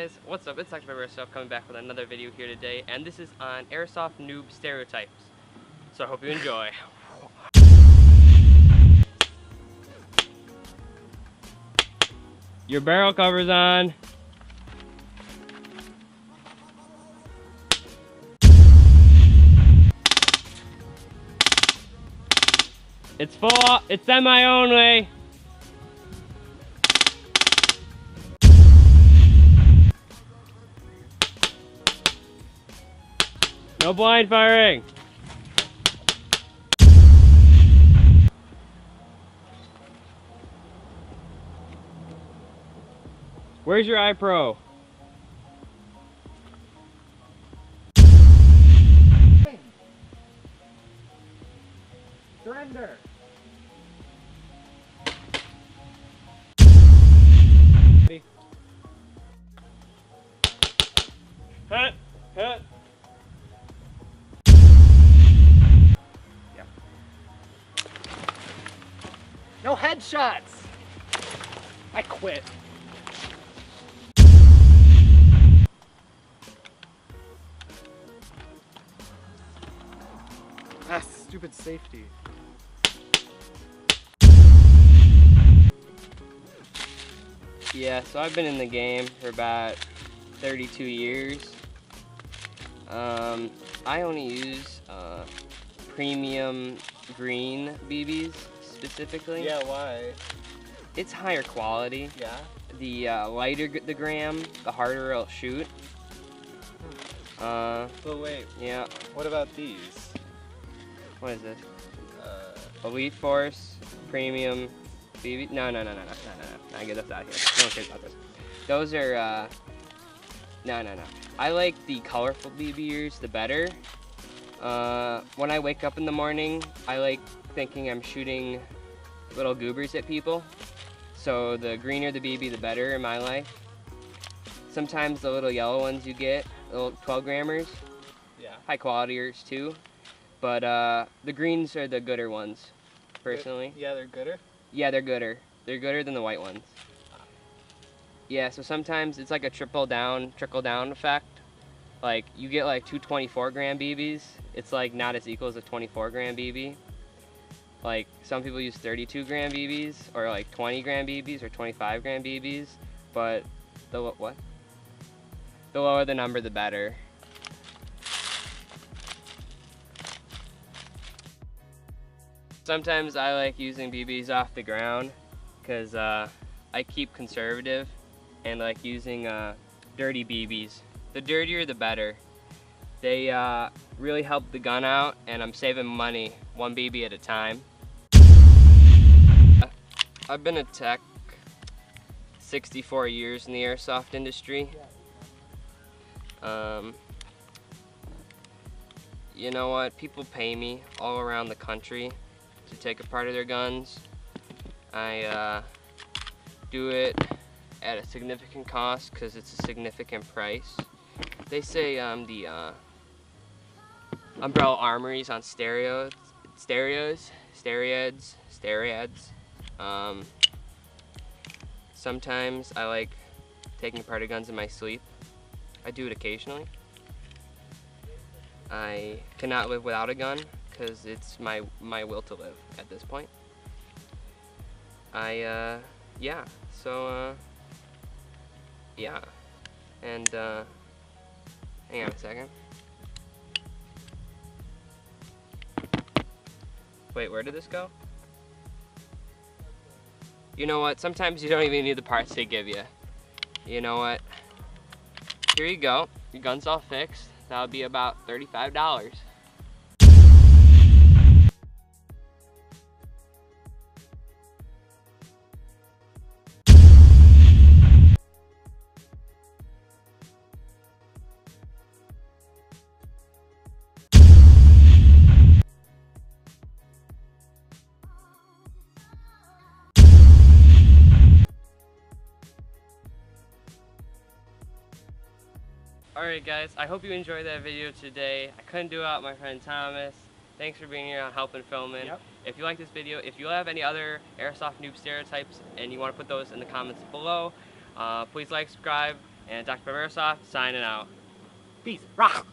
guys, what's up? It's DrPepperAirsoft coming back with another video here today, and this is on Airsoft Noob Stereotypes. So I hope you enjoy. Your barrel cover's on. It's full, it's semi only. No blind firing. Where's your iPro? Surrender. Hit, hit. Yeah. No headshots! I quit. Ah, stupid safety. Yeah, so I've been in the game for about 32 years. I only use premium green BBs specifically. Yeah, why? It's higher quality. Yeah? The lighter the gram, the harder it'll shoot. But wait, Yeah. what about these? What is this? Elite Force Premium BB. No. I get this out of here. No one cares about this. Those are no. I like the colorful BBers the better. When I wake up in the morning, I like thinking I'm shooting little goobers at people. So the greener the BB, the better in my life. Sometimes the little yellow ones you get, little 12 grammers, Yeah. high qualityers too. But the greens are the gooder ones, personally. Yeah, they're gooder? Yeah, they're gooder. They're gooder than the white ones. Yeah, so sometimes it's like a trickle down effect. Like you get like two 24 gram BBs. It's like not as equal as a 24 gram BB. Like some people use 32 gram BBs or like 20 gram BBs or 25 gram BBs, but the lower the number, the better. Sometimes I like using BBs off the ground because I keep conservative and like using dirty BBs. The dirtier the better. They really help the gun out, and I'm saving money one BB at a time. I've been a tech 64 years in the airsoft industry. You know what? People pay me all around the country to take apart of their guns. I do it at a significant cost because it's a significant price. They say the Umbrella Armories on stereoids. Sometimes I like taking apart of guns in my sleep. I do it occasionally. I cannot live without a gun because it's my will to live at this point. Yeah, and hang on a second. Wait, where did this go? You know what? Sometimes you don't even need the parts they give you. You know what? Here you go. Your gun's all fixed. That'll be about $35. Alright guys, I hope you enjoyed that video today. I couldn't do it without my friend Thomas. Thanks for being here on helping filming. Yep. If you like this video, if you have any other Airsoft Noob Stereotypes and you want to put those in the comments below, please like, subscribe, And DrPepperAirsoft signing out. Peace. Rock.